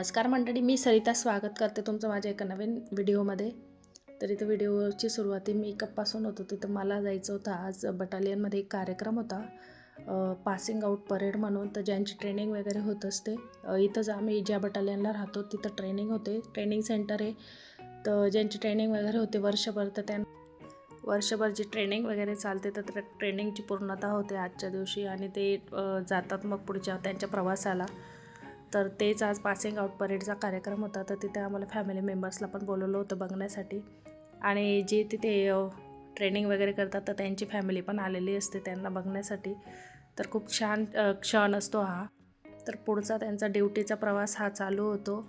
नमस्कार मंडळी, मी सरिता स्वागत करते तुमचं माझ्या एका नवीन व्हिडिओमध्ये. तर इथं व्हिडिओची सुरुवात मेकअपपासून होत होती. तर मला जायचं होतं आज बटालियनमध्ये एक कार्यक्रम होता, पासिंग आउट परेड म्हणून. तर ज्यांची ट्रेनिंग वगैरे होत असते इथंच आम्ही ज्या बटालियनला राहतो तिथं ट्रेनिंग होते, ट्रेनिंग सेंटर आहे. तर ज्यांची ट्रेनिंग वगैरे होते वर्षभर, तर वर्षभर जी ट्रेनिंग वगैरे चालते तर ट्रेनिंगची पूर्णता होते आजच्या दिवशी आणि ते जातात मग पुढच्या त्यांच्या प्रवासाला. तर तेच आज पासिंग आउट परेडचा कार्यक्रम होता. तर तिथे आम्हाला फॅमिली मेंबर्सला पण बोलवलं होतं बघण्यासाठी. आणि जे तिथे ट्रेनिंग वगैरे करतात तर त्यांची फॅमिली पण आलेली असते त्यांना बघण्यासाठी. तर खूप छान क्षण असतो हा. तर पुढचा त्यांचा ड्युटीचा प्रवास हा चालू होतो.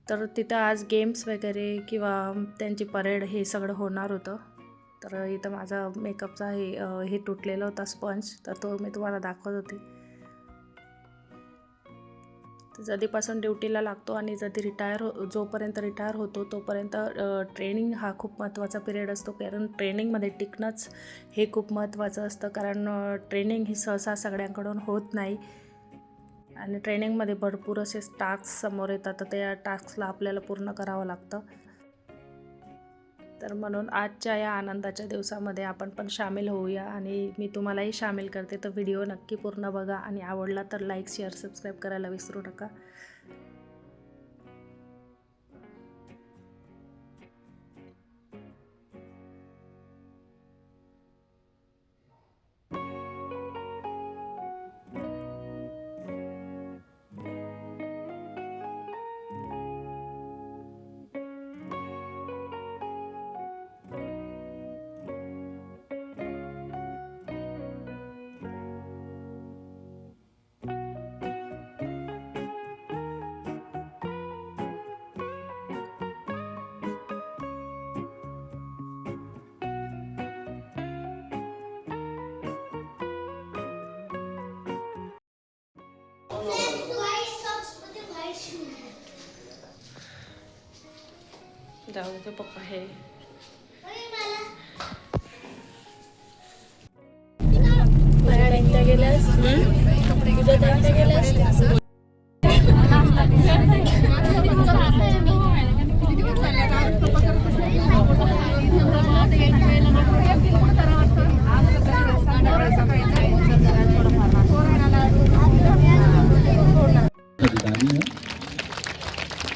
तर तिथं आज गेम्स वगैरे किंवा त्यांची परेड हे सगळं होणार होतं. तर इथं माझा मेकअपचा हे तुटलेला होता स्पंज, तर तो मी तुम्हाला दाखवत होते. जधीपासून ड्युटीला लागतो आणि जोपर्यंत रिटायर होतो तोपर्यंत ट्रेनिंग हा खूप महत्त्वाचा पिरियड असतो. कारण ट्रेनिंगमध्ये टिकणंच हे खूप महत्त्वाचं असतं. कारण ट्रेनिंग ही सहसा सगळ्यांकडून होत नाही आणि ट्रेनिंगमध्ये भरपूर असे टास्क समोर येतात. तर त्या टास्कला आपल्याला पूर्ण करावं लागतं. तर म्हणून आजच्या या आनंदाच्या दिवसामध्ये आपण पण सामील होऊया आणि मी तुम्हालाही सामील करते. तर व्हिडिओ नक्की पूर्ण बघा आणि आवडला तर लाईक, शेअर, सबस्क्राईब करायला विसरू नका. जाऊ दे पप्पा, हे गेल्यास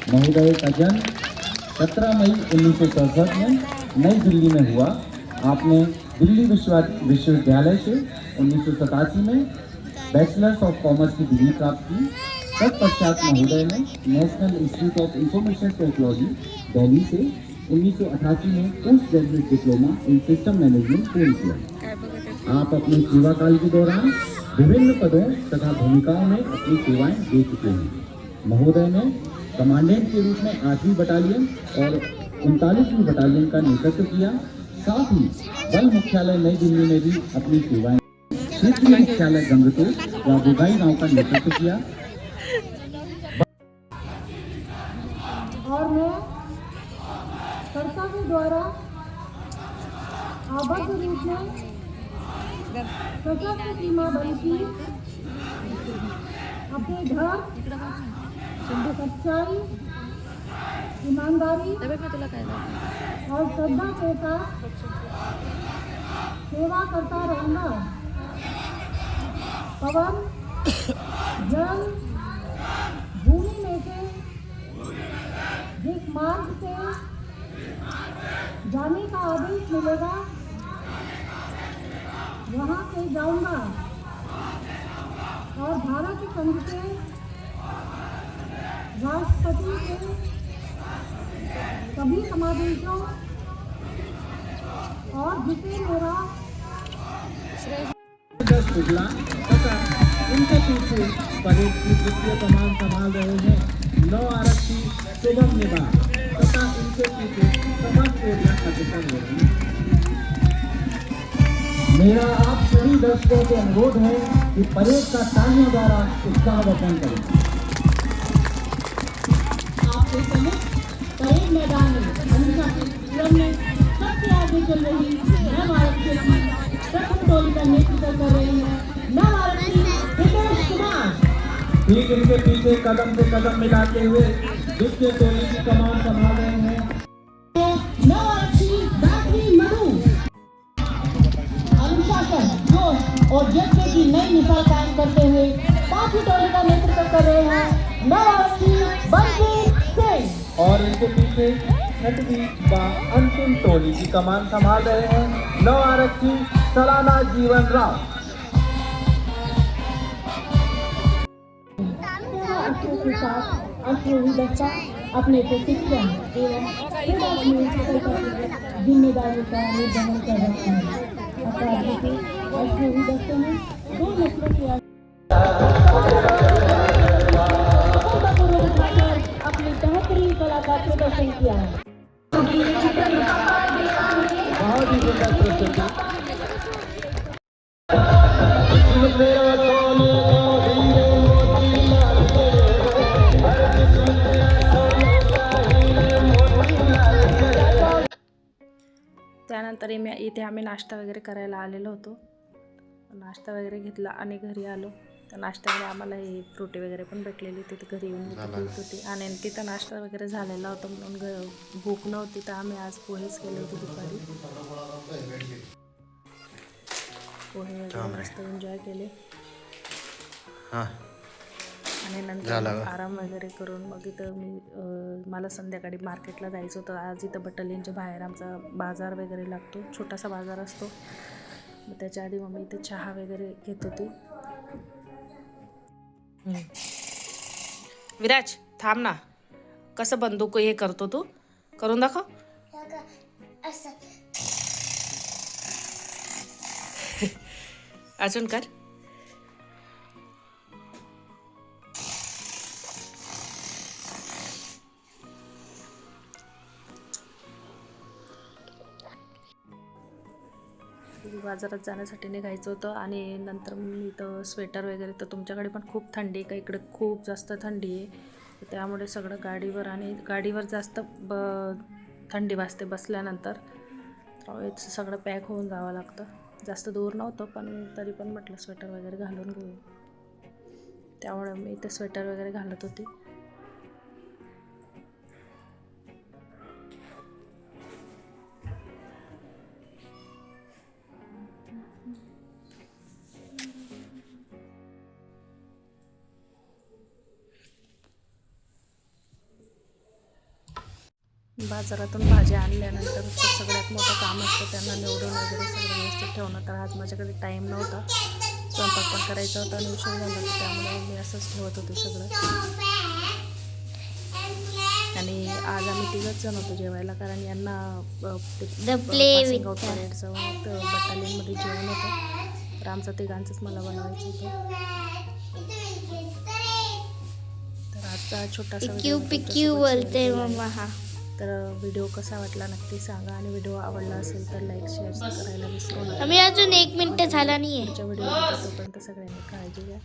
महोदय का जन्म 17 मई 1967 में नई दिल्ली में हुआ। आपने दिल्ली विश्वविद्यालय से 1987 में बैचलर्स ऑफ कॉमर्स की डिग्री प्राप्त की। तत्पश्चात महोदय ने national institute of information technology Delhi से 1988 में post graduate diploma in system management पूर्ण किया। आप अपने सेवा काल के दौरान विभिन्न पदों तथा भूमिकाओं में अपनी सेवाएं दे चुके हैं। महोदय ने कमांडेंट के रूप में 8वीं बटालियन और 39वीं बटालियन का नेतृत्व किया। साथ ही बल मुख्यालय नई दिल्ली में भी अपनी सेवाएं, क्षेत्रीय मुख्यालय गंगटोक व बुगाई गांव का नेतृत्व किया। और मैं कर्तव्य द्वारा आबद्ध रूप में सशस्त्र सीमा बल की अपने घर सच्चाई, ईमानदारी और श्रद्धा के साथ सेवा करता रहूँगा। पवन, जल, भूमि में से जिस मार्ग से जाने का आदेश मिलेगा वहाँ से जाऊँगा और भारत संघ के राष्ट्रपति के सभी समादेशों और जिसे मेरा शुक्ला तथा उनके पीछे परेड की द्वितीय कमान संभाल रहे हैं 9 आरक्षी शुभम निवास तथा इनके पीछे समर कोरिया अधिकारी हैं। मेरा आप सभी दर्शकों से अनुरोध है कि परेड का तालियों द्वारा उत्साहवर्धन करें। परेड मैदान में अनुशासन में सबसे आगे चल रही नव आरक्षी प्रथम टोली का नेतृत्व कर रही है नव आरक्षी हितेश कुमार। ठीक इनके पीछे कदम से कदम मिलाते हुए द्वितीय टोली की कमान संभाल रहे हैं। नवरक्षी दासी मधु अनुशासन, जोश और जज्बे की नई मिसाल कायम करते हुए पांचवी टोली का नेतृत्व कर रहे हैं नवरक्षी बलवीर सिंह। और इनके पीछे छठवीं व अंतिम टोली की कमान संभाल रहे हैं नव आरक्षी सलाना जीवन राव। के साथ अश्वनी दत्ता अपने प्रशिक्षण एवं जिम्मेदारियों का निर्वहन कर रहे हैं। अपराधी के अश्वनी दत्ता ने 2 नस्लों के अपनी बेहतरीन कला का प्रदर्शन किया है। बहुत ही सुंदर प्रस्तुति। त्यानंतर इथे आम्ही नाश्ता वगैरे करायला आलेलो होतो. नाश्ता वगैरे घेतला आणि घरी आलो. तर नाश्त्यामध्ये आम्हाला हे फ्रुटी वगैरे पण भेटलेली तिथे घरी येऊन घेत होती आणि तिथं नाश्ता वगैरे झालेला होता म्हणून भूक नव्हती तर आम्ही आज पोहेच केले होते दुपारी. पोहे वगैरे मस्त एन्जॉय केले आणि नंतर आराम वगैरे करून मग इथं मला संध्याकाळी मार्केटला जायचं होतं. आज इथं बटालियनच्या बाहेर आमचा बाजार वगैरे लागतो, छोटासा बाजार असतो. मग त्याच्या आधी मम्मी इथे चहा वगैरे घेत होती. विराज थांब ना, कसं बंदूक हे करतो तू, करून दाखव. अजून कर. बाजारात जाण्यासाठी निघायचं होतं आणि नंतर मी इथं स्वेटर वगैरे, तर तुमच्याकडे पण खूप थंडी आहे का, इकडे खूप जास्त थंडी आहे. तर त्यामुळे सगळं गाडीवर आणि गाडीवर जास्त थंडी वाजते बसल्यानंतर. तर सगळं पॅक होऊन जावं लागतं. जास्त दूर नव्हतं पण तरी पण म्हटलं स्वेटर वगैरे घालून घेऊ. त्यामुळे मी इथे स्वेटर वगैरे घालत होती. बाजारातून भाज्या आणल्यानंतर सगळ्यात मोठं काम असतं त्यांना निवडून वगैरे सगळं व्यवस्थित ठेवणं. तर आज माझ्याकडे टाईम नव्हता, स्वयंपाक पण करायचा होता आणि उशीर झाला होता, त्यामुळे मी असंच ठेवत होते सगळं. आणि आज आम्ही 3घच जण होतो जेवायला, कारण यांना पासिंग आउट परेडचं बटालियनमध्ये जेवण होतं. तर आमचं 3घांचंच मला बनवायचं होतं. तर आजचा छोटासा तर व्हिडिओ कसा वाटला नक्की सांगा आणि व्हिडिओ आवडला असेल तर लाईक शेअर करायला विसरू नका. अजून 1 मिनिट झाला नाहीये. पुढच्या व्हिडिओमध्ये तोपर्यंत सगळ्यांनी काळजी घ्या.